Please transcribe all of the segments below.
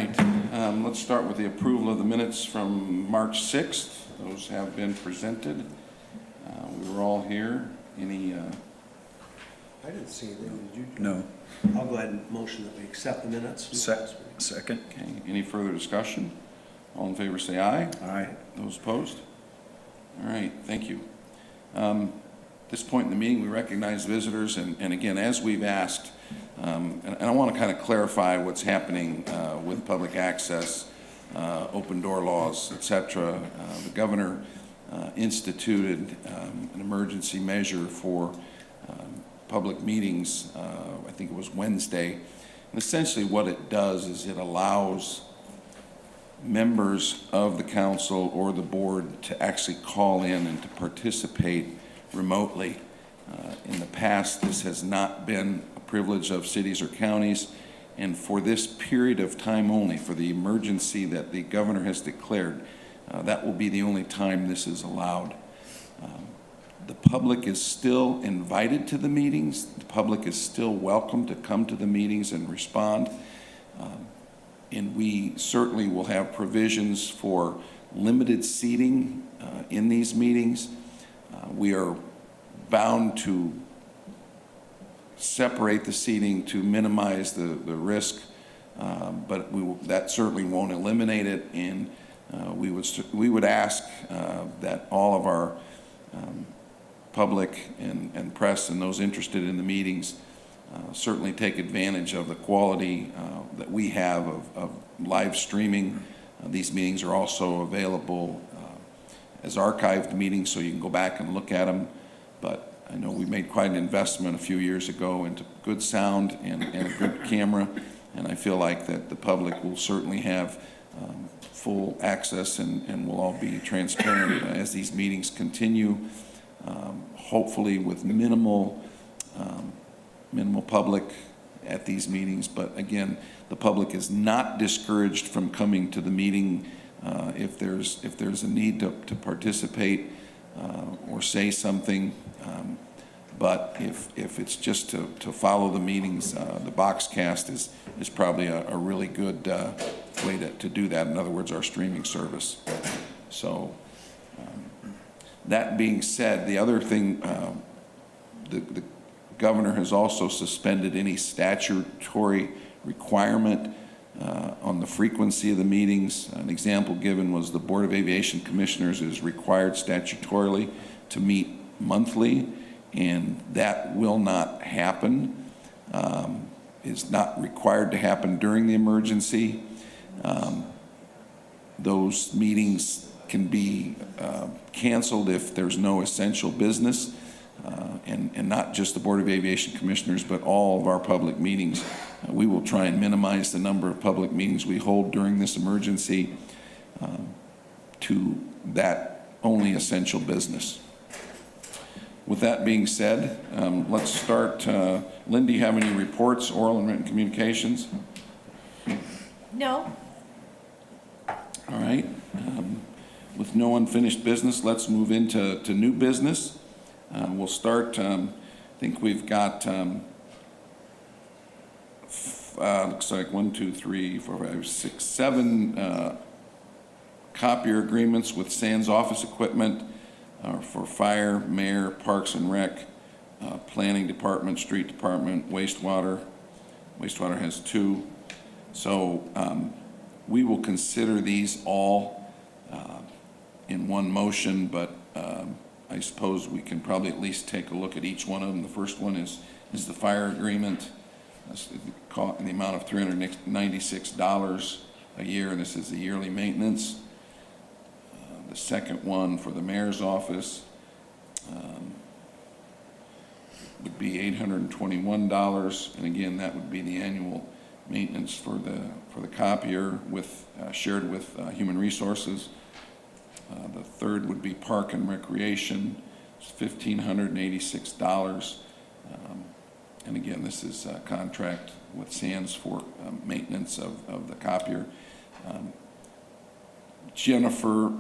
right, let's start with the approval of the minutes from March 6th. Those have been presented. We were all here. Any, I didn't see anything, did you? No. I'll go ahead and motion that we accept the minutes. Second. okay, any further discussion? All in favor say aye. Aye. Those opposed? All right, thank you. At this point in the meeting, we recognize visitors, and again, as we've asked, and I want to kind of clarify what's happening with public access, open door laws, et cetera. The governor instituted an emergency measure for public meetings, I think it was Wednesday. And essentially what it does is it allows members of the council or the board to actually call in and to participate remotely. In the past, this has not been a privilege of cities or counties, and for this period of time only, for the emergency that the governor has declared, that will be the only time this is allowed. The public is still invited to the meetings. The public is still welcome to come to the meetings and respond. And we certainly will have provisions for limited seating in these meetings. We are bound to separate the seating to minimize the risk, but that certainly won't eliminate it. And we would ask that all of our public and press and those interested in the meetings certainly take advantage of the quality that we have of live streaming. These meetings are also available as archived meetings, so you can go back and look at them. But I know we made quite an investment a few years ago into good sound and a good camera, and I feel like that the public will certainly have full access and will all be transparent as these meetings continue. Hopefully with minimal public at these meetings, but again, the public is not discouraged from coming to the meeting if there's a need to participate or say something. But if it's just to follow the meetings, the Boxcast is probably a really good way to do that. In other words, our streaming service. So. That being said, the other thing, the governor has also suspended any statutory requirement on the frequency of the meetings. An example given was the Board of Aviation Commissioners is required statutorily to meet monthly, and that will not happen. Is not required to happen during the emergency. Those meetings can be canceled if there's no essential business, and not just the Board of Aviation Commissioners, but all of our public meetings. We will try and minimize the number of public meetings we hold during this emergency to that only essential business. With that being said, let's start. Lynn, do you have any reports, oral and written communications? No. All right. With no unfinished business, let's move into new business. We'll start, I think we've got, looks like 1, 2, 3, 4, 5, 6, 7 copier agreements with Sands Office Equipment for fire, mayor, parks and rec, planning department, street department, wastewater. Wastewater has 2. So we will consider these all in one motion, but I suppose we can probably at least take a look at each one of them. The first one is the fire agreement. That's in the amount of $396 a year, and this is the yearly maintenance. The second one for the mayor's office would be $821, and again, that would be the annual maintenance for the copier with shared with Human Resources. The third would be Park and Recreation, it's $1,586. And again, this is a contract with Sands for maintenance of the copier. Jennifer,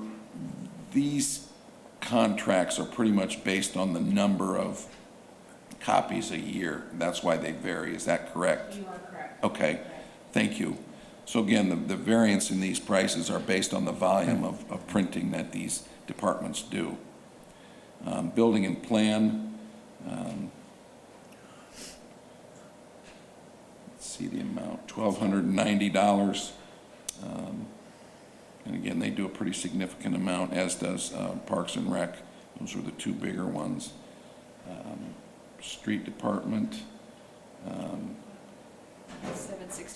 these contracts are pretty much based on the number of copies a year. That's why they vary. Is that correct? You are correct. Okay, thank you. So again, the variance in these prices are based on the volume of printing that these departments do. Building and plan, let's see the amount, $1,290. And again, they do a pretty significant amount, as does Parks and Rec. Those are the two bigger ones. Street Department,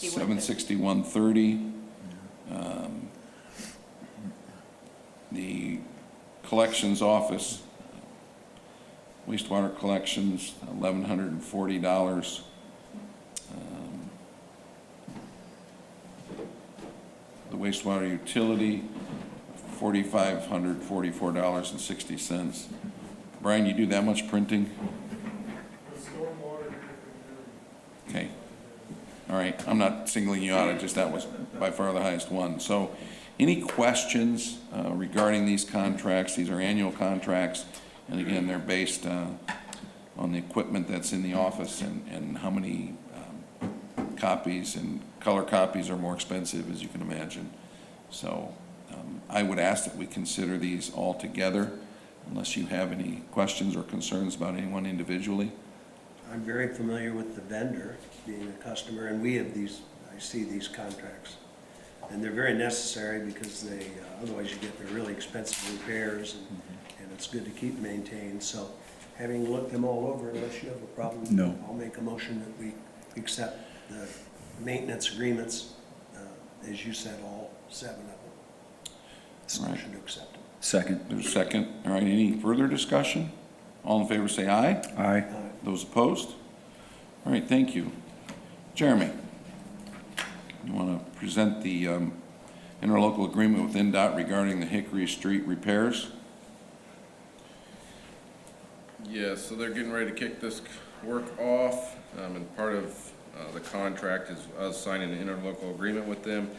761.30. The Collections Office, wastewater collections, $1,140. The wastewater utility, $4,544.60. Brian, you do that much printing? Okay. All right, I'm not singling you out, that was by far the highest one. So any questions regarding these contracts? These are annual contracts, and again, they're based on the equipment that's in the office and how many copies, and color copies are more expensive, as you can imagine. So I would ask that we consider these all together, unless you have any questions or concerns about anyone individually. I'm very familiar with the vendor, being a customer, and we have these, I see these contracts. And they're very necessary because they, otherwise you get the really expensive repairs, and it's good to keep maintained. So having looked them all over, unless you have a problem, No. I'll make a motion that we accept the maintenance agreements, as you said, all 7 of them. Right. Motion to accept them. Second. There's a second. All right, any further discussion? All in favor say aye. Aye. Those opposed? All right, thank you. Jeremy, you want to present the interlocal agreement with NDOT regarding the Hickory Street repairs? Yeah, so they're getting ready to kick this work off, and part of the contract is us signing an interlocal agreement with them.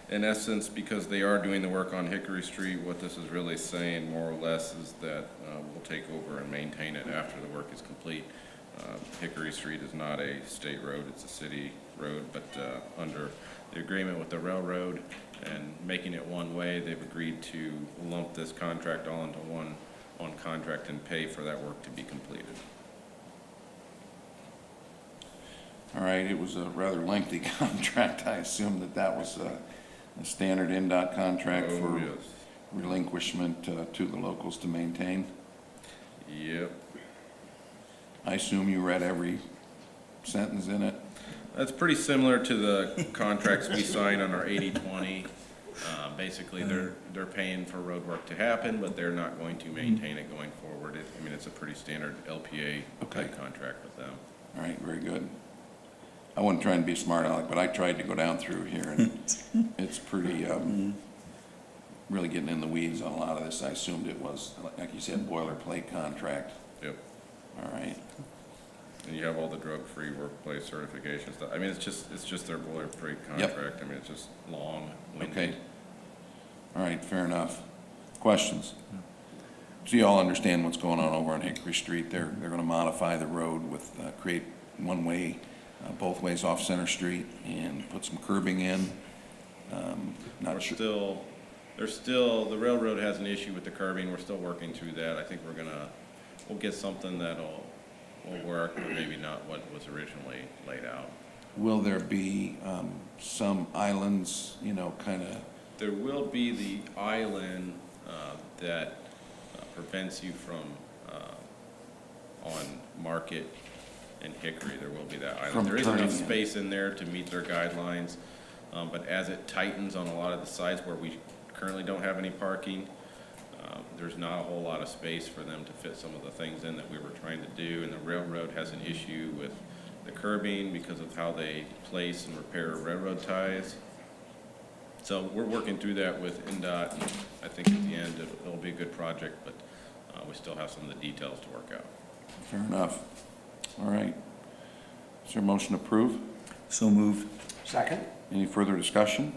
In essence, because they are doing the work on Hickory Street, what this is really saying more or less is that we'll take over and maintain it after the work is complete. Hickory Street is not a state road, it's a city road, but under the agreement with the railroad and making it one way, they've agreed to lump this contract all into one contract and pay for that work to be completed. All right, it was a rather lengthy contract. I assume that was a standard NDOT contract Oh, for yes. relinquishment to the locals to maintain. Yep. I assume you read every sentence in it? That's pretty similar to the contracts we signed on our 80/20. Basically, they're paying for road work to happen, but they're not going to maintain it going forward. I mean, it's a pretty standard LPA type contract with them. All right, very good. I wasn't trying to be smart aleck, but I tried to go down through here, and it's pretty, really getting in the weeds on a lot of this. I assumed it was, like you said, boilerplate contract. Yep. All right, And you have all the drug-free workplace certifications. I mean, it's just their boilerplate contract. I mean, it's just long-winded. okay. All right, fair enough. Questions? So you all understand what's going on over on Hickory Street. They're gonna modify the road with, create one-way, both ways off Center Street, and put some curbing in. Not sure. The railroad has an issue with the curbing. We're still working through that. I think we'll get something will work, but maybe not what was originally laid out. Will there be some islands, kind of? There will be the island that prevents you from, on Market and Hickory, there will be that From island. There is enough turning in. space in there to meet their guidelines, but as it tightens on a lot of the sides where we currently don't have any parking, there's not a whole lot of space for them to fit some of the things in that we were trying to do, and the railroad has an issue with the curbing because of how they place and repair railroad ties. So we're working through that with NDOT, and I think at the end it'll be a good project, but we still have some of the details to work out. Fair enough. All right. Is there a motion to approve? So moved. Second? Any further discussion?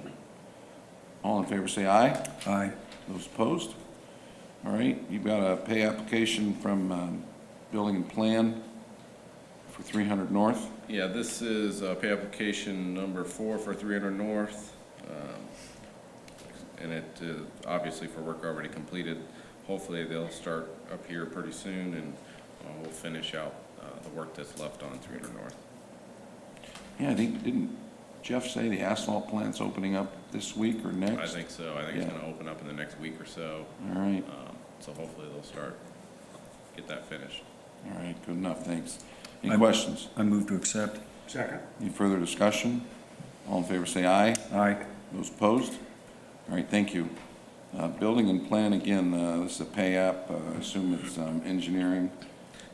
All in favor say aye. Aye. Those opposed? All right, you've got a pay application from Building and Plan for 300 North. Yeah, this is pay application number 4 for 300 North. And it, obviously for work already completed, hopefully they'll start up here pretty soon, and we'll finish out the work that's left on 300 North. Yeah, I think, didn't Jeff say the asphalt plant's opening up this week or next? I think so. I think it's Yeah. gonna open up in the next week or so. All right, So hopefully they'll get that finished. all right, good enough, thanks. Any I'm- questions? I move to accept. Second. Any further discussion? All in favor, say aye. Aye. Those opposed? All right, thank you. Building and plan, again, this is a pay-app, I assume it's engineering.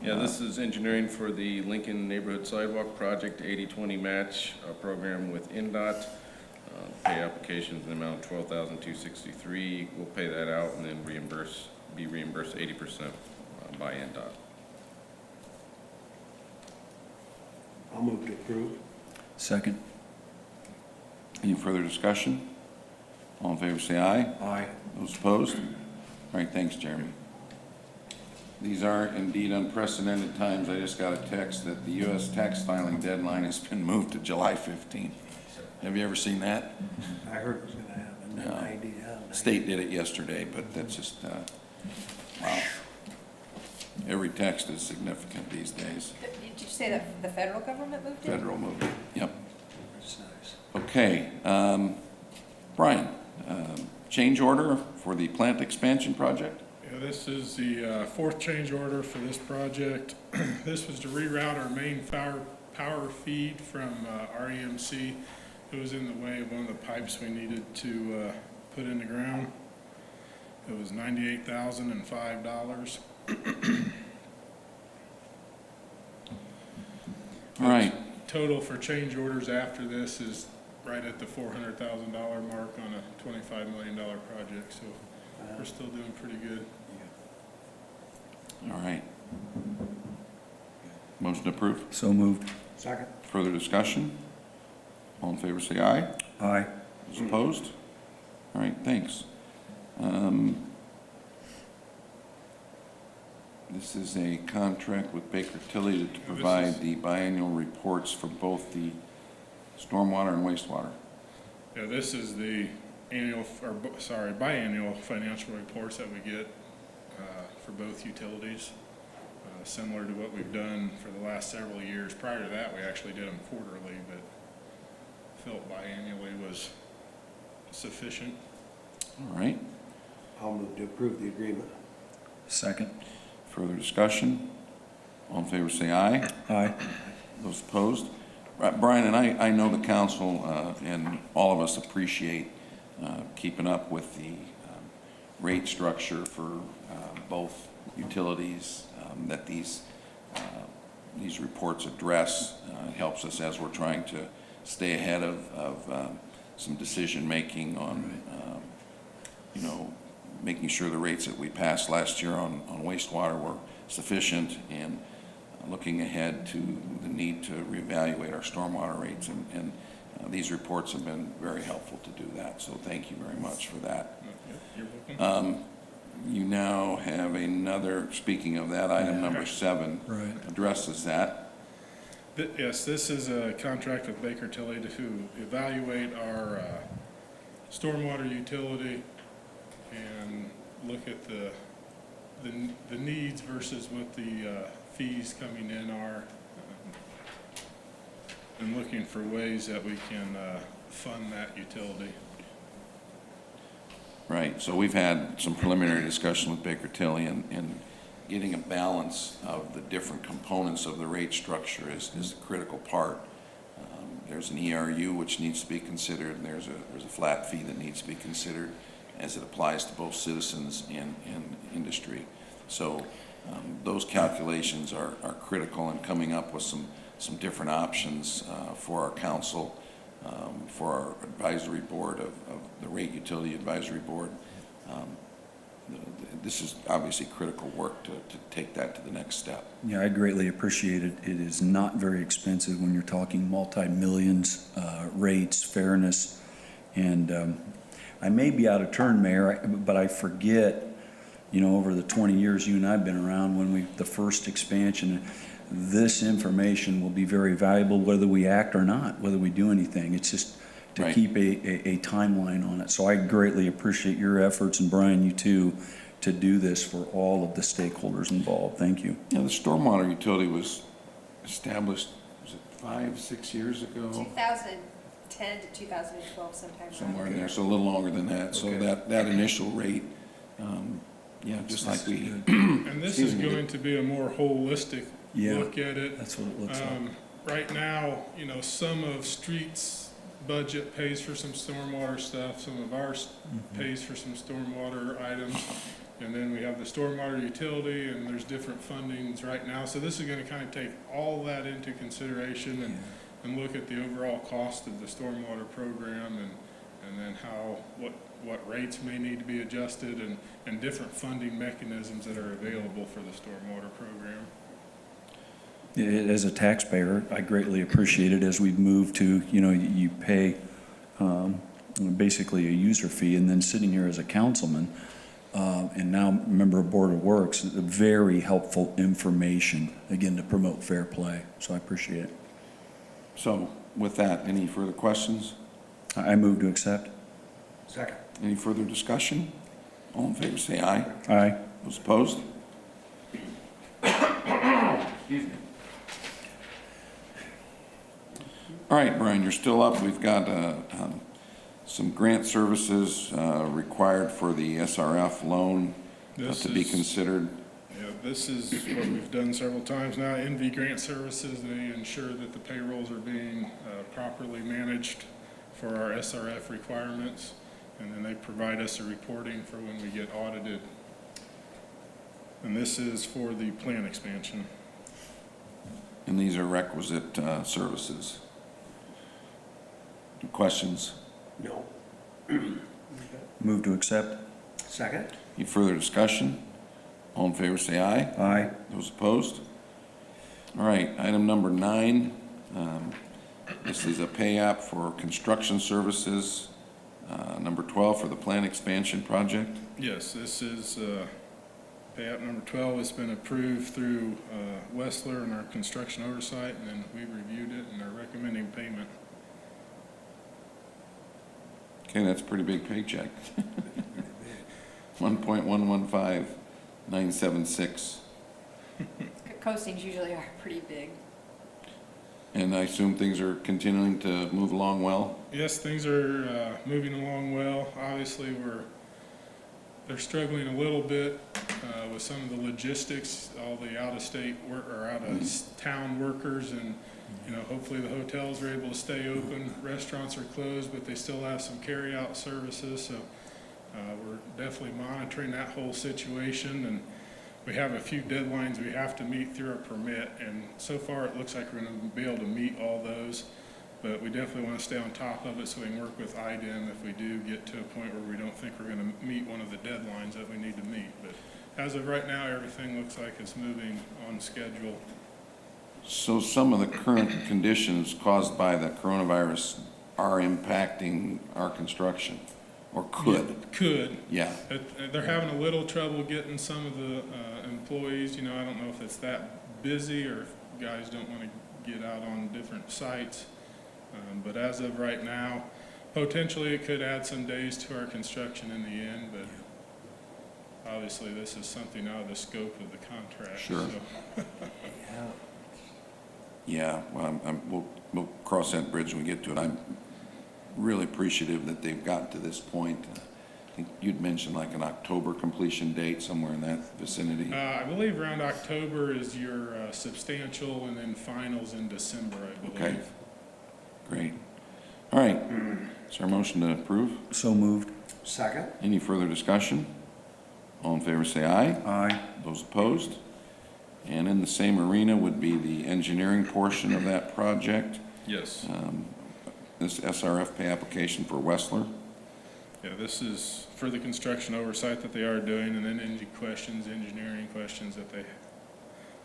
Yeah, this is engineering for the Lincoln Neighborhood Sidewalk Project 80/20 match program with NDOT. Pay applications in the amount of $12,263. We'll pay that out and then be reimbursed 80% by NDOT. I'll move to approve. Second. Any further discussion? All in favor, say aye. Aye. Those opposed? All right, thanks, Jeremy. These are indeed unprecedented times. I just got a text that the U.S. tax filing deadline has been moved to July 15th. Have you ever seen that? I heard it was gonna happen, Yeah. 90. State did it yesterday, but that's just, wow. Every text is significant these days. Did you say that the federal government moved it? Federal movement, yep. That's nice. Okay, Brian, change order for the plant expansion project? Yeah, this is the fourth change order for this project. This was to reroute our main power feed from REMC. It was in the way of one of the pipes we needed to put in the ground. It was $98,005. All right, Total for change orders after this is right at the $400,000 mark on a $25 million project, so we're still doing pretty good. all right. Motion approved. So moved. Second. Further discussion? All in favor, say aye. Aye. Those opposed? All right, thanks. This is a contract with Baker Tilly to provide the biannual reports for both the stormwater and wastewater. Yeah, this is the biannual financial reports that we get for both utilities, similar to what we've done for the last several years. Prior to that, we actually did them quarterly, but felt biannually was sufficient. All right, I'll move to approve the agreement. Second. further discussion? All in favor, say aye. Aye. Those opposed? Brian, and I know the council and all of us appreciate keeping up with the rate structure for both utilities that these reports address. It helps us as we're trying to stay ahead of some decision-making on, making sure the rates that we passed last year on wastewater were sufficient, and looking ahead to the need to reevaluate our stormwater rates. And these reports have been very helpful to do that, so thank you very much for that. You're welcome. You now have another, speaking of that, item number 7 Right. addresses that. Yes, this is a contract with Baker Tilly to evaluate our stormwater utility and look at the needs versus what the fees coming in are, and looking for ways that we can fund that utility. Right, so we've had some preliminary discussion with Baker Tilly, and getting a balance of the different components of the rate structure is a critical part. There's an ERU which needs to be considered, and there's a flat fee that needs to be considered as it applies to both citizens and industry. So those calculations are critical in coming up with some different options for our council, for our advisory board of the Rate Utility Advisory Board. This is obviously critical work to take that to the next step. Yeah, I greatly appreciate it. It is not very expensive when you're talking multi-millions, rates, fairness. And I may be out of turn, Mayor, but I forget, over the 20 years you and I have been around, when the first expansion, this information will be very valuable whether we act or not, whether we do anything. It's just, to Right. keep a timeline on it. So I greatly appreciate your efforts, and Brian, you too, to do this for all of the stakeholders involved. Thank you. Yeah, the stormwater utility was established, was it 5, 6 years ago? 2010 to 2012 sometime. around Somewhere in there. there, so a little longer than that. So Okay. that initial rate, yeah, just like we, And this is Excuse me. going to be a more holistic Yeah. look at it. That's what it looks like. Right now, you know, some of streets' budget pays for some stormwater stuff, some of ours pays for some stormwater items. And then we have the stormwater utility, and there's different fundings right now. So this is gonna kind of take all that into consideration and look at the overall cost of the stormwater program and then how, what rates may need to be adjusted and different funding mechanisms that are available for the stormwater program. As a taxpayer, I greatly appreciate it as we've moved to, you know, you pay basically a user fee, and then sitting here as a councilman, and now member of Board of Works, very helpful information, again, to promote fair play. So I appreciate it. so with that, any further questions? I move to accept. Second. Any further discussion? All in favor, say aye. Aye. Those opposed? All right, Brian, you're still up. We've got some grant services required for the SRF loan This to be is- considered. Yeah, this is what we've done several times now. NV Grant Services, they ensure that the payrolls are being properly managed for our SRF requirements, and then they provide us a reporting for when we get audited. And this is for the plant expansion. And these are requisite services. Questions? No. Move to accept. Second. Any further discussion? All in favor, say aye. Aye. Those opposed? All right, item number 9. This is a pay app for construction services. Number 12 for the plant expansion project. Yes, this is payout number 12. It's been approved through Westler and our construction oversight, and then we reviewed it and are recommending payment. Okay, that's a pretty big paycheck. 1.115976. Coastings usually are pretty big. And I assume things are continuing to move along well? Yes, things are moving along well. Obviously, they're struggling a little bit with some of the logistics, all the out-of-state work or out-of-town workers, and hopefully the hotels are able to stay open. Restaurants are closed, but they still have some carry-out services. So we're definitely monitoring that whole situation, and we have a few deadlines we have to meet through our permit, and so far it looks like we're going to be able to meet all those, but we definitely want to stay on top of it so we can work with IDEM if we do get to a point where we don't think we're going to meet one of the deadlines that we need to meet. But as of right now, everything looks like it's moving on schedule. So some of the current conditions caused by the coronavirus are impacting our construction, or could? Could. Yeah, They're having a little trouble getting some of the employees. I don't know if it's that busy or if guys don't want to get out on different sites. But as of right now, potentially it could add some days to our construction in the end, but obviously this is something out of the scope of the contract. Sure. So, Yeah. yeah, well, we'll cross that bridge when we get to it. I'm really appreciative that they've gotten to this point. I think you'd mentioned like an October completion date, somewhere in that vicinity. I believe around October is your substantial, and then finals in December, I believe. Okay. Great. All right, is there a motion to approve? So moved. Second. Any further discussion? All in favor, say aye. Aye. Those opposed? And in the same arena would be the engineering portion of that project, Yes. this SRF pay application for Westler. Yeah, this is for the construction oversight that they are doing, and then engineering questions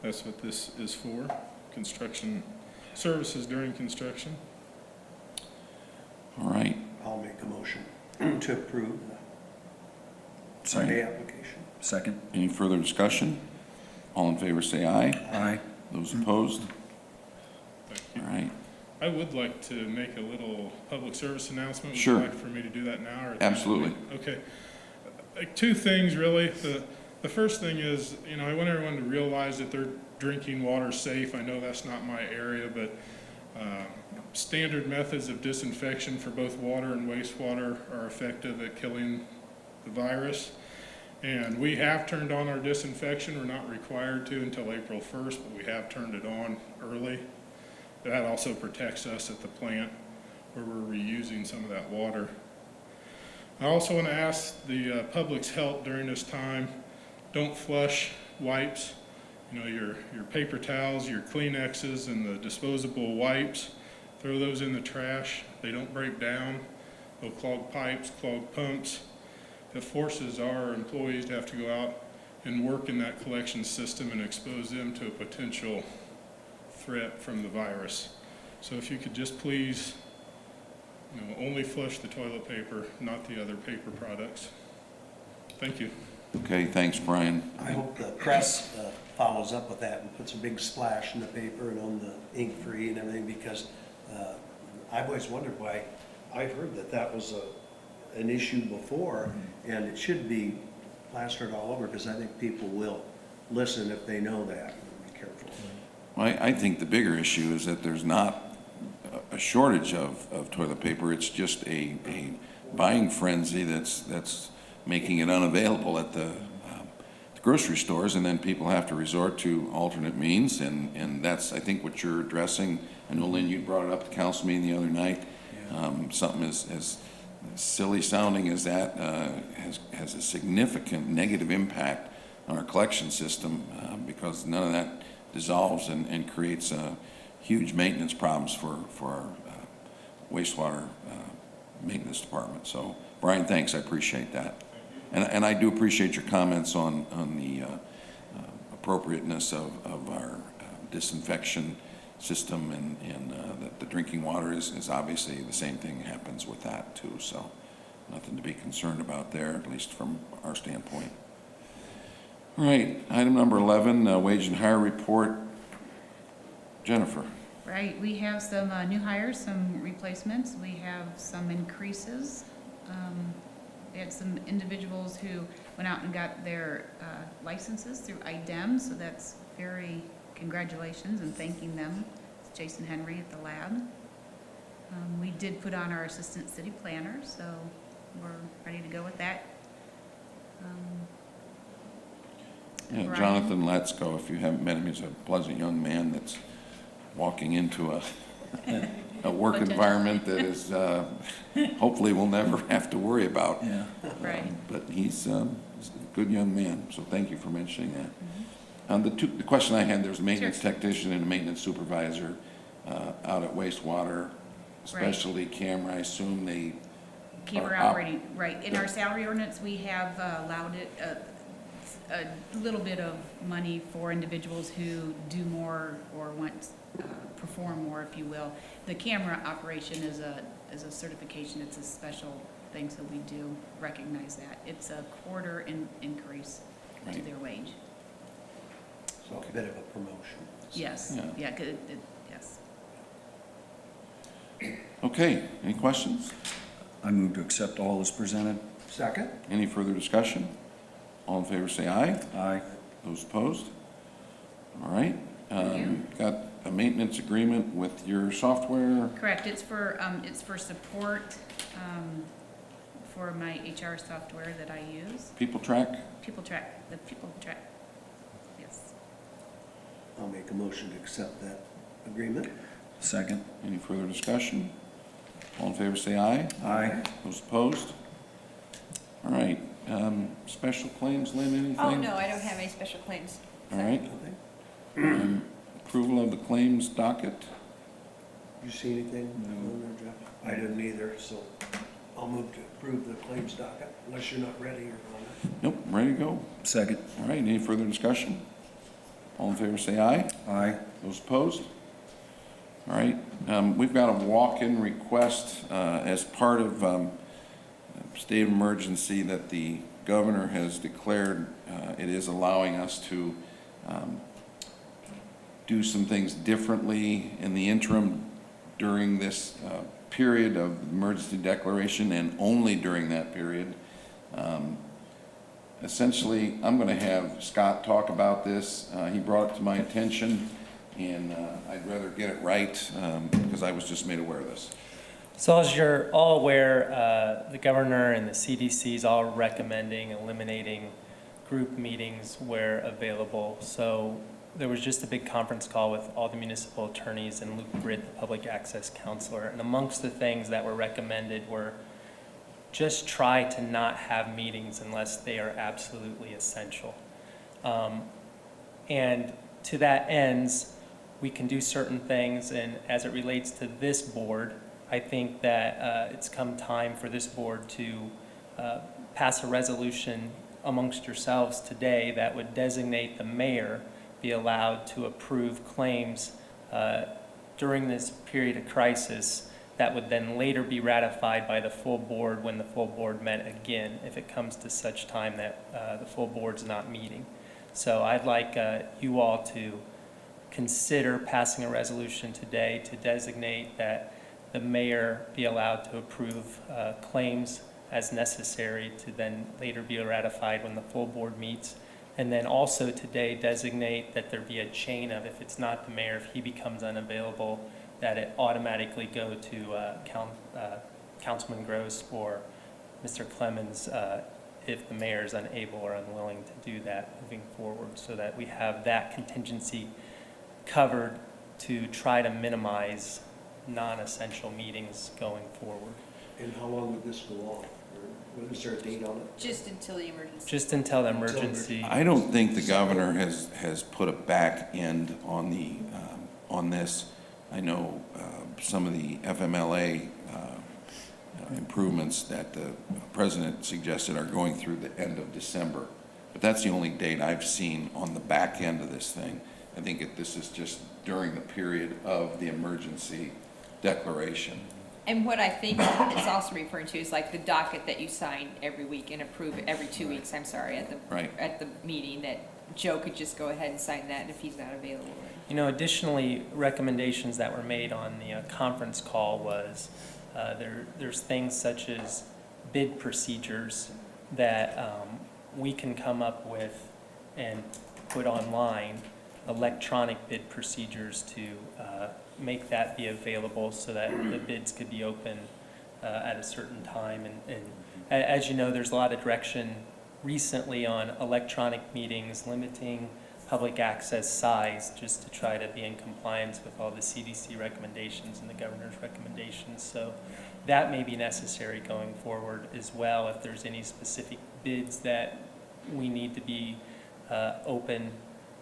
that's what this is for, construction services during construction. All right, I'll make a motion to approve the Second. pay application. Second. any further discussion? All in favor, say aye. Aye. Those opposed? Thank you. All right, I would like to make a little public service announcement. Would Sure. you like for me to do that now? Or Absolutely. Okay. Two things, really. The first thing is, I want everyone to realize that they're drinking water safe. I know that's not my area, but standard methods of disinfection for both water and wastewater are effective at killing the virus. And we have turned on our disinfection. We're not required to until April 1st, but we have turned it on early. That also protects us at the plant where we're reusing some of that water. I also want to ask the public's help during this time. Don't flush wipes, your paper towels, your Kleenexes, and the disposable wipes. Throw those in the trash. They don't break down. They'll clog pipes, clog pumps. It forces our employees to have to go out and work in that collection system and expose them to a potential threat from the virus. So if you could just please, only flush the toilet paper, not the other paper products. Thank you. Okay, thanks, Brian. I hope the press follows up with that and puts a big splash in the paper and on the ink-free and everything, because I've always wondered why. I've heard that was an issue before, and it should be plastered all over, because I think people will listen if they know that and be careful. I think the bigger issue is that there's not a shortage of toilet paper. It's just a buying frenzy that's making it unavailable at the grocery stores, and then people have to resort to alternate means, and that's, I think, what you're addressing. I know, Lynn, you brought it up at the council meeting the other night. Something as silly sounding as that has a significant negative impact on our collection system, because none of that dissolves and creates huge maintenance problems for our wastewater maintenance department. So, Brian, thanks. I appreciate that. And I do appreciate your comments on the appropriateness of our disinfection system, and that the drinking water is obviously the same thing happens with that too. So nothing to be concerned about there, at least from our standpoint. All right, item number 11, wage and hire report. Jennifer. Right, we have some new hires, some replacements, we have some increases. We had some individuals who went out and got their licenses through IDEM, so that's very congratulations and thanking them. It's Jason Henry at the lab. We did put on our assistant city planner, so we're ready to go with that. Yeah, Brian? Jonathan Letzko, if you haven't met him, he's a pleasant young man that's walking into a work Potential. environment that is, hopefully we'll never have to worry about. Yeah. Right. But he's a good young man, so thank you for mentioning that. Mm-hmm. The question I had, there's a maintenance Sure. technician and a maintenance supervisor out at wastewater, specialty camera, I assume they Camera are up. operating, right. In our salary ordinance, we have allowed it a little bit of money for individuals who do more or want perform more, if you will. The camera operation is a certification. It's a special thing, so we do recognize that. It's a quarter increase to Right. their wage. So a bit of a promotion. Yes, Yeah. yeah, yes. Okay, any questions? I move to accept all as presented. Second? Any further discussion? All in favor, say aye. Aye. Those opposed? All right. you. Got a maintenance agreement with your software. Correct. It's for support for my HR software that I use. People Track. People Track. Yes. I'll make a motion to accept that agreement. Second. Any further discussion? All in favor, say aye. Aye. Those opposed? All right. Special claims, Lynn, anything? Oh, no, I don't have any special claims. All right. Nothing? Approval of the claims docket. You see anything on there, Jeff? I didn't either, so I'll move to approve the claims docket, unless you're not ready or on Nope, ready to go. Second. All right, any further discussion? All in favor, say aye. Aye. Those opposed? All right, we've got a walk-in request as part of state of emergency that the governor has declared. It is allowing us to do some things differently in the interim during this period of emergency declaration and only during that period. Essentially, I'm going to have Scott talk about this. He brought it to my attention, and I'd rather get it right because I was just made aware of this. So as you're all aware, the governor and the CDC is all recommending eliminating group meetings where available. So there was just a big conference call with all the municipal attorneys and Luke Britt, the public access counselor. And amongst the things that were recommended were just try to not have meetings unless they are absolutely essential. And to that ends, we can do certain things, and as it relates to this board, I think that it's come time for this board to pass a resolution amongst yourselves today that would designate the mayor be allowed to approve claims during this period of crisis that would then later be ratified by the full board when the full board met again, if it comes to such time that the full board's not meeting. So I'd like you all to consider passing a resolution today to designate that the mayor be allowed to approve claims as necessary to then later be ratified when the full board meets. And then also today designate that there be a chain of, if it's not the mayor, if he becomes unavailable, that it automatically go to Councilman Gross or Mr. Clemens if the mayor is unable or unwilling to do that moving forward, so that we have that contingency covered to try to minimize non-essential meetings going forward. And how long would this go on? Or is there a date on it? Just until the emergency. Just until the emergency. I don't think the governor has put a back end on on this. I know some of the FMLA improvements that the president suggested are going through the end of December. But that's the only date I've seen on the back end of this thing. I think this is just during the period of the emergency declaration. And what I think it's also referring to is like the docket that you sign every week and approve every 2 weeks, I'm sorry, Right. at the meeting, that Joe could just go ahead and sign that if he's not available. You know, additionally, recommendations that were made on the conference call was there's things such as bid procedures that we can come up with and put online, electronic bid procedures to make that be available so that the bids could be open at a certain time. And as you know, there's a lot of direction recently on electronic meetings, limiting public access size just to try to be in compliance with all the CDC recommendations and the governor's recommendations. So that may be necessary going forward as well if there's any specific bids that we need to be open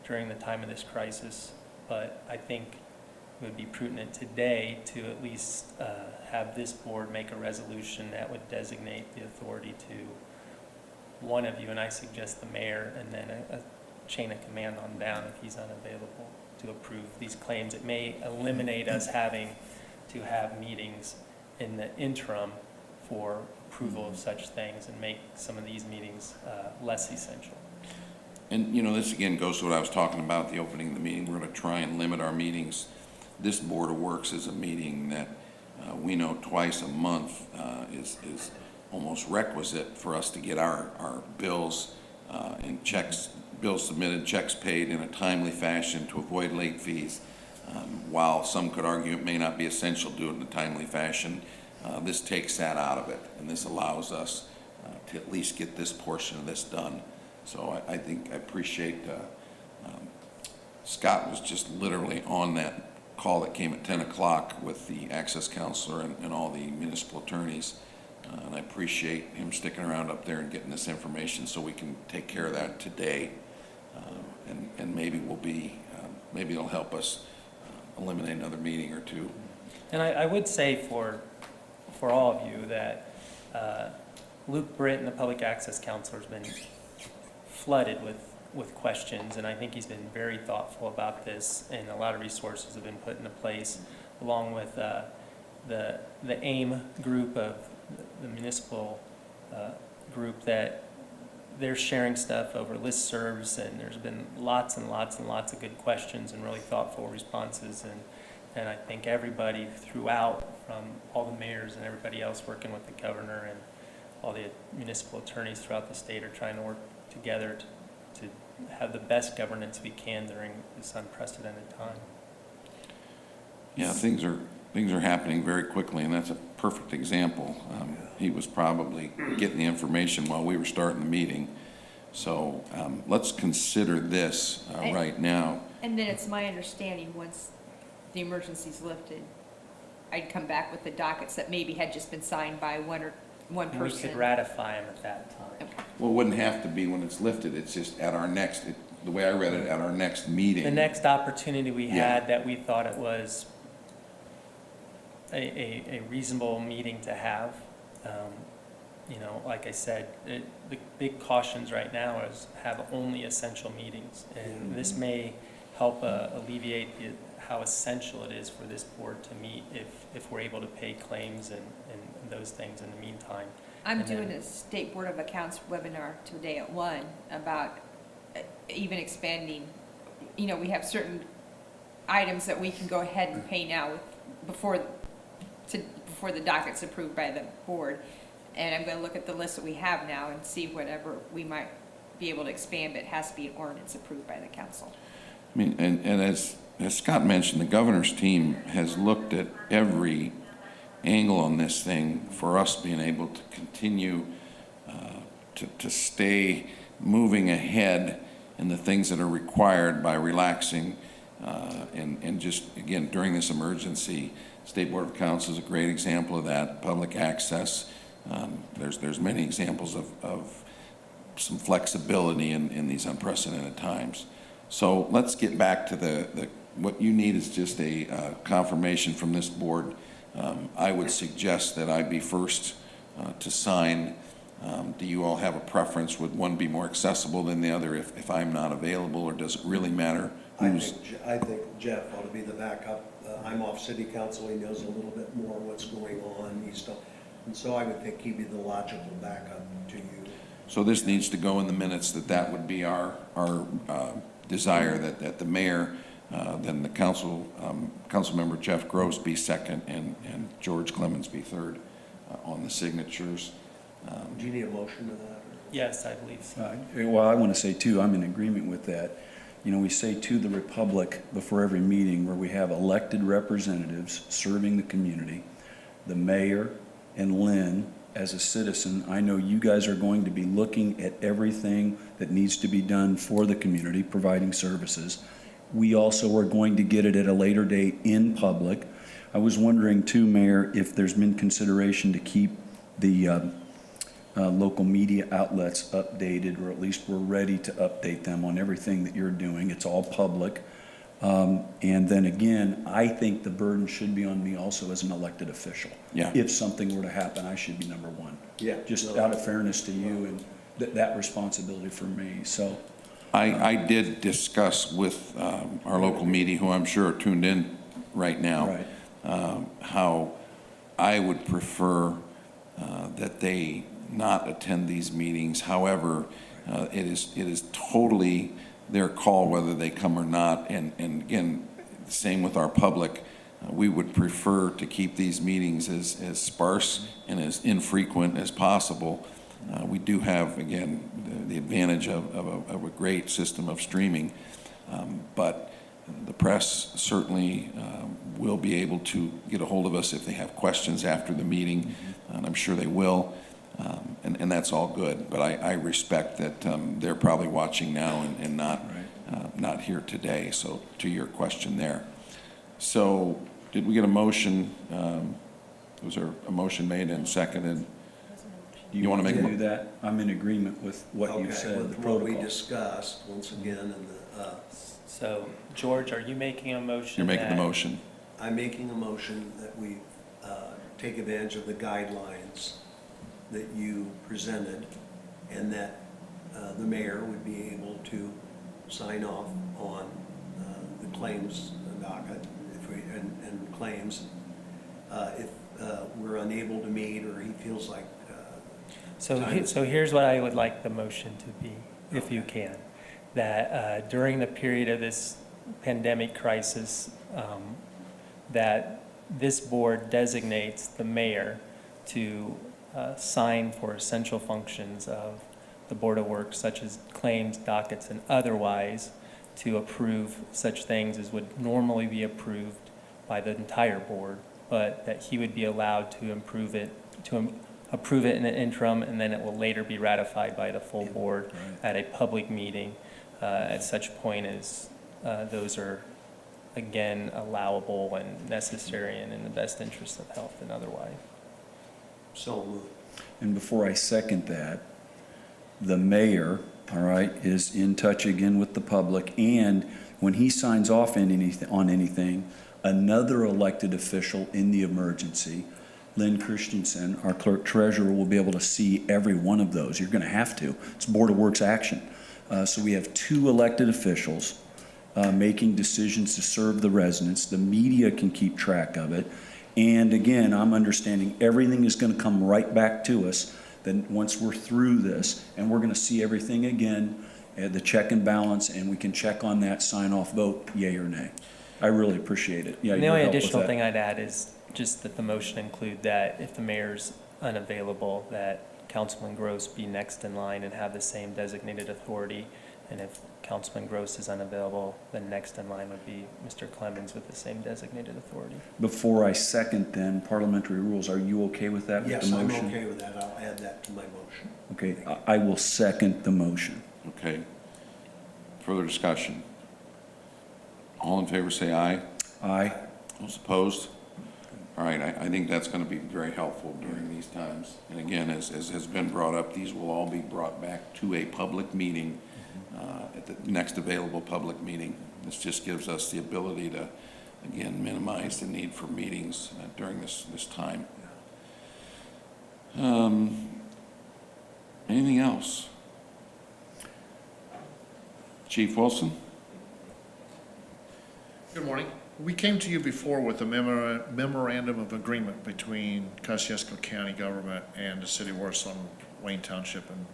during the time of this crisis. But I think it would be prudent today to at least have this board make a resolution that would designate the authority to one of you, and I suggest the mayor, and then a chain of command on down if he's unavailable to approve these claims. It may eliminate us having to have meetings in the interim for approval of such things and make some of these meetings less essential. And, you know, this again goes to what I was talking about at the opening of the meeting. We're going to try and limit our meetings. This Board of Works is a meeting that we know twice a month is almost requisite for us to get our bills and checks, bills submitted, checks paid in a timely fashion to avoid late fees. While some could argue it may not be essential to do it in a timely fashion, this takes that out of it, and this allows us to at least get this portion of this done. So I think I appreciate, Scott was just literally on that call that came at 10 o'clock with the access counselor and all the municipal attorneys. And I appreciate him sticking around up there and getting this information so we can take care of that today. And maybe we'll be, maybe it'll help us eliminate another meeting or two. And I would say for all of you that Luke Britt and the Public Access Counselor has been flooded with questions, and I think he's been very thoughtful about this, and a lot of resources have been put into place, along with the AIM group of the municipal group, that they're sharing stuff over listservs, and there's been lots and lots and lots of good questions and really thoughtful responses, and I think everybody throughout, from all the mayors and everybody else working with the governor and all the municipal attorneys throughout the state are trying to work together to have the best governance we can during this unprecedented time. Yeah, things are happening very quickly, and that's a perfect example. He was probably getting the information while we were starting the meeting. So let's consider this right now. And then it's my understanding, once the emergency's lifted, I'd come back with the dockets that maybe had just been signed by one And we person. could ratify them at that time. Okay. Well, it wouldn't have to be when it's lifted, it's just at our next, the way I read it, at our next meeting. The next opportunity we Yeah. had that we thought it was a reasonable meeting to have. You know, like I said, the big cautions right now is have only essential meetings. And this may help alleviate how essential it is for this board to meet if we're able to pay claims and those things in the meantime. I'm And then- doing a State Board of Accounts webinar today at 1 about even expanding, you know, we have certain items that we can go ahead and pay now before the docket's approved by the board. And I'm gonna look at the list that we have now and see whatever we might be able to expand, but it has to be an ordinance approved by the council. I mean, and as Scott mentioned, the governor's team has looked at every angle on this thing for us being able to continue to stay moving ahead in the things that are required by relaxing and just, again, during this emergency. State Board of Accounts is a great example of that, public access. There's many examples of some flexibility in these unprecedented times. So let's get back to what you need is just a confirmation from this board. I would suggest that I be first to sign. Do you all have a preference? Would one be more accessible than the other if I'm not available, or does it really matter I who's? think Jeff ought to be the backup. I'm off city council, he knows a little bit more what's going on, and so I would think he'd be the logical backup to you. So this needs to go in the minutes that would be our desire, that the mayor, then the councilmember Jeff Gross be second and George Clemens be third on the signatures. Do you need a motion to that? Or? Yes, I believe so. Well, I want to say too, I'm in agreement with that. You know, we say to the republic before every meeting where we have elected representatives serving the community, the mayor and Lynn as a citizen. I know you guys are going to be looking at everything that needs to be done for the community, providing services. We also are going to get it at a later date in public. I was wondering too, Mayor, if there's been consideration to keep the local media outlets updated, or at least we're ready to update them on everything that you're doing. It's all public. And then again, I think the burden should be on me also as an elected official. Yeah. If something were to happen, I should be number one. Yeah. Just out of fairness to you and that responsibility for me, so. I did discuss with our local media, who I'm sure are tuned in right now, Right. how I would prefer that they not attend these meetings. However, it is totally their call whether they come or not. And again, same with our public. We would prefer to keep these meetings as sparse and as infrequent as possible. We do have, again, the advantage of a great system of streaming, but the press certainly will be able to get a hold of us if they have questions after the meeting, and I'm sure they will, and that's all good. But I respect that they're probably watching now and not here today, so to your question there. So did we get a motion? Was there a motion made and seconded? Do You wanna make a mo- do that? I'm in agreement with what you Okay, said, the with what we protocol. discussed, once again, and So, George, are you making a motion? You're making the that- motion. I'm making a motion that we take advantage of the guidelines that you presented, and that the mayor would be able to sign off on the claims docket and claims if we're unable to meet or he feels like. So here's what I would like the motion to be, if you can. That during the period of this pandemic crisis, that this board designates the mayor to sign for essential functions of the Board of Works, such as claims, dockets, and otherwise, to approve such things as would normally be approved by the entire board, but that he would be allowed to approve it in an interim, and then it will later be ratified by the full board at a public meeting at such point as those are, again, allowable and necessary and in the best interest of health and otherwise. So moved. And before I second that, the mayor, all right, is in touch again with the public, and when he signs off on anything, another elected official in the emergency, Lynn Christensen, our clerk treasurer, will be able to see every one of those. You're going to have to. It's Board of Works action. So we have 2 elected officials making decisions to serve the residents. The media can keep track of it. And again, I'm understanding everything is going to come right back to us then once we're through this, and we're going to see everything again, the check and balance, and we can check on that sign-off vote, yea or nay. I really appreciate it. Yeah, And the your only help with additional that. thing I'd add is just that the motion include that if the mayor's unavailable, that Councilman Gross be next in line and have the same designated authority. And if Councilman Gross is unavailable, then next in line would be Mr. Clemens with the same designated authority. Before I second then, parliamentary rules, are you okay with that? With Yes, the I'm motion? okay with that. I'll add that to my motion. Okay, I will second the motion. Okay. Further discussion? All in favor, say aye. Aye. Those opposed? All right, I think that's going to be very helpful during these times. And again, as has been brought up, these will all be brought back to a public meeting, at the next available public meeting. This just gives us the ability to, again, minimize the need for meetings during this time. Anything else? Chief Wilson? Good morning. We came to you before with a memorandum of agreement between Kosciuszko County government and the city of Warsaw, Wayne Township, and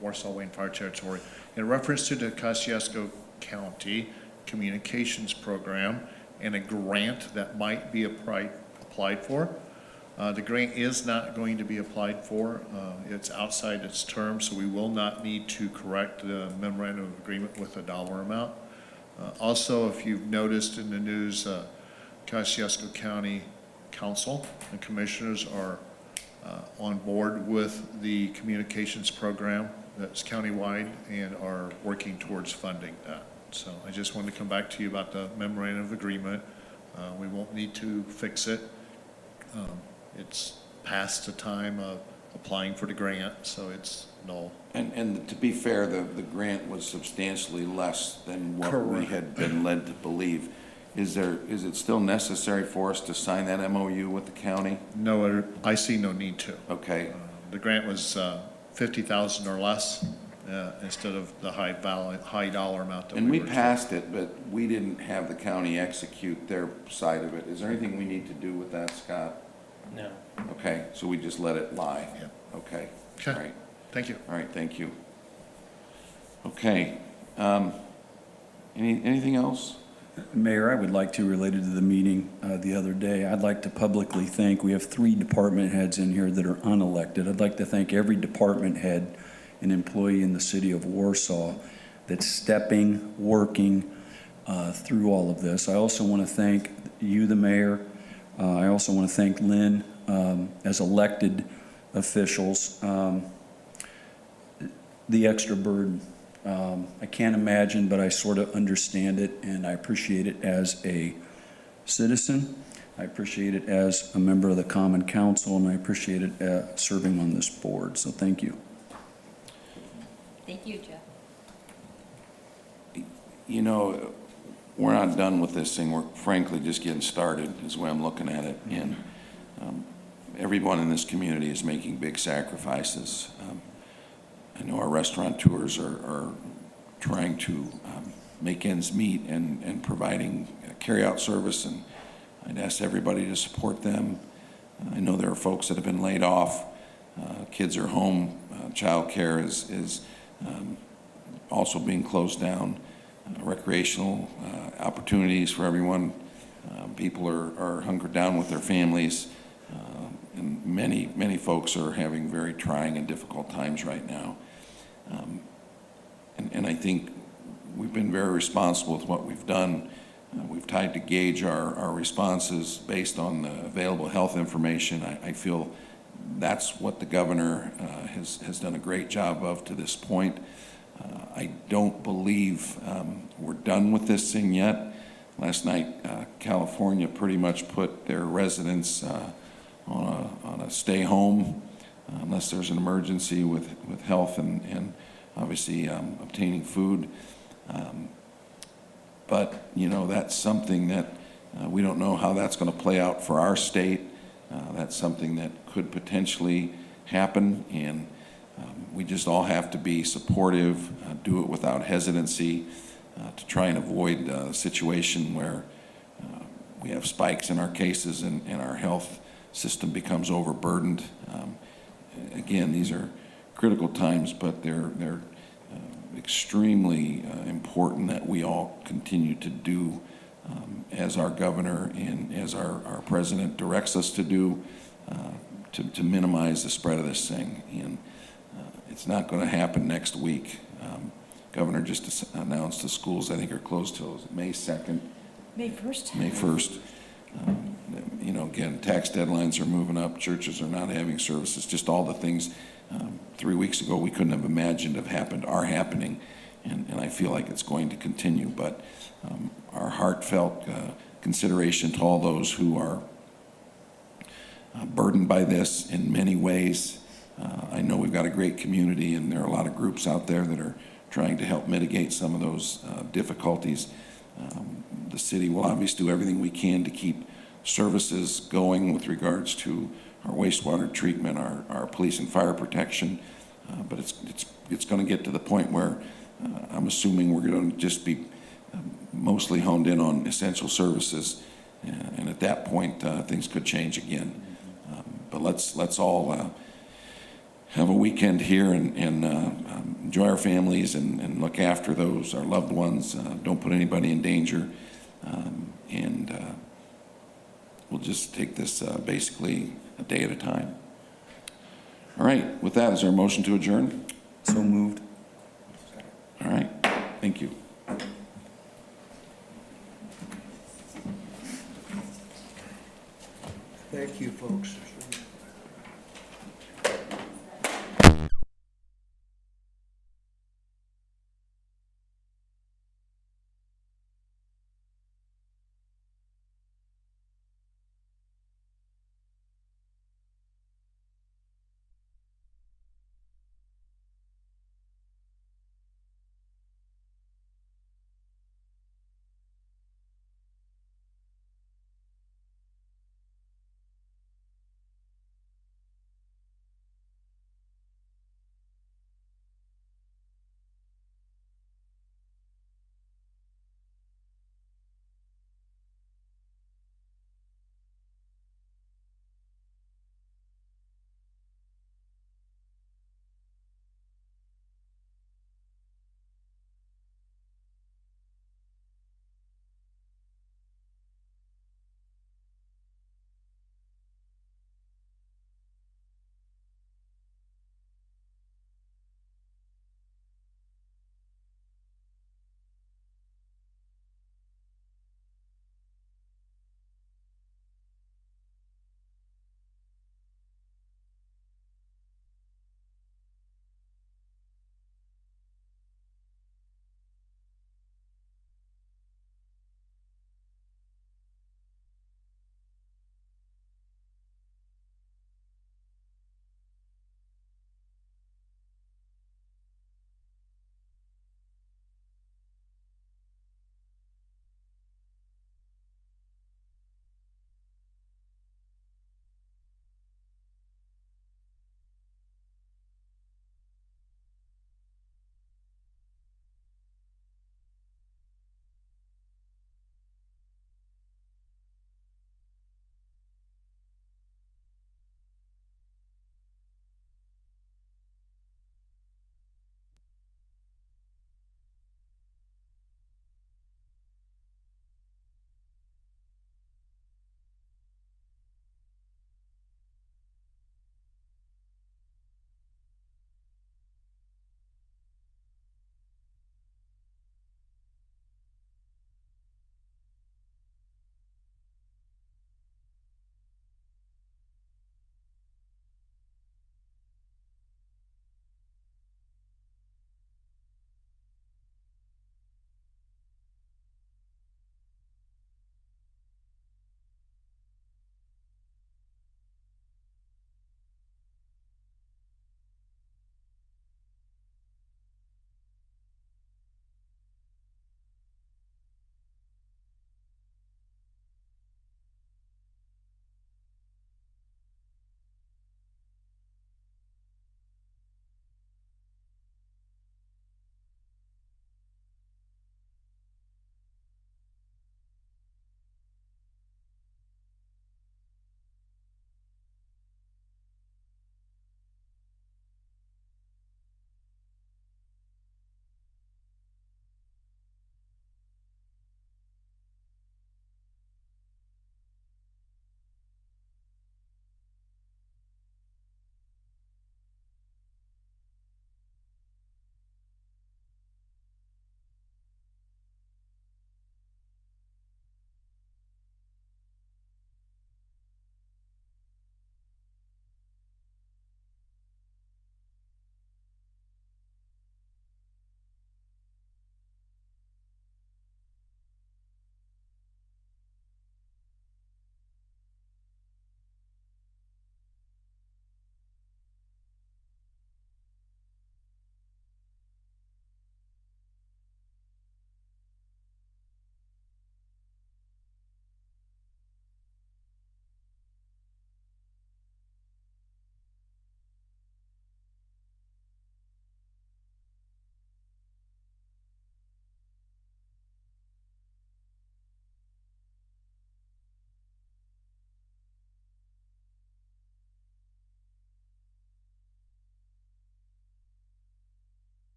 Warsaw Wayne Fire Territory in reference to the Kosciuszko County Communications Program and a grant that might be applied for. The grant is not going to be applied for. It's outside its term, so we will not need to correct the memorandum of agreement with a dollar amount. Also, if you've noticed in the news, Kosciuszko County Council and Commissioners are on board with the communications program that's countywide and are working towards funding that. So I just wanted to come back to you about the memorandum of agreement. We won't need to fix it. It's past the time of applying for the grant, so it's null. And to be fair, the grant was substantially less than what we Correct. had been led to believe. Is it still necessary for us to sign that MOU with the county? No, I see no need to. Okay, The grant was $50,000 or less instead of the high dollar amount that and we were. passed it, but we didn't have the county execute their side of it. Is there anything we need to do with that, Scott? No. Okay, so we just let it lie? Yep. Okay, Okay. all right, Thank you. all right, thank you. Okay, anything else? Mayor, I would like to, related to the meeting the other day, I'd like to publicly thank, we have 3 department heads in here that are unelected. I'd like to thank every department head and employee in the city of Warsaw that's stepping, working through all of this. I also want to thank you, the mayor. I also want to thank Lynn as elected officials. The extra burden. I can't imagine, but I sort of understand it, and I appreciate it as a citizen. I appreciate it as a member of the Common Council, and I appreciate it serving on this board. So thank you. Thank you, Jeff. You know, we're not done with this thing. We're frankly just getting started, is the way I'm looking at it. And everyone in this community is making big sacrifices. I know our restaurateurs are trying to make ends meet and providing carryout service, and I'd ask everybody to support them. I know there are folks that have been laid off. Kids are home. Childcare is also being closed down. Recreational opportunities for everyone People are hunkered down with their families, and many folks are having very trying and difficult times right now. And I think we've been very responsible with what we've done. We've tried to gauge our responses based on the available health information. I feel that's what the governor has done a great job of to this point. I don't believe we're done with this thing yet. Last night, California pretty much put their residents on a stay home unless there's an emergency with health and obviously obtaining food. But, you know, that's something that we don't know how that's going to play out for our state. That's something that could potentially happen, and we just all have to be supportive, do it without hesitancy, to try and avoid a situation where we have spikes in our cases and our health system becomes overburdened. Again, these are critical times, but they're extremely important that we all continue to do as our governor and as our president directs us to do to minimize the spread of this thing. And it's not going to happen next week. Governor just announced the schools, I think, are closed till May 2nd. May 1st? May 1st. You know, again, tax deadlines are moving up, churches are not having services, just all the things 3 weeks ago we couldn't have imagined have happened are happening, and I feel like it's going to continue. But our heartfelt consideration to all those who are burdened by this in many ways. I know we've got a great community, and there are a lot of groups out there that are trying to help mitigate some of those difficulties. The city will obviously do everything we can to keep services going with regards to our wastewater treatment, our police and fire protection, but it's going to get to the point where I'm assuming we're going to just be mostly honed in on essential services, and at that point things could change again. But let's all have a weekend here and enjoy our families and look after those, our loved ones. Don't put anybody in danger, and we'll just take this basically a day at a time. All right, with that, is there a motion to adjourn? So moved. All right, thank you. Thank you, folks.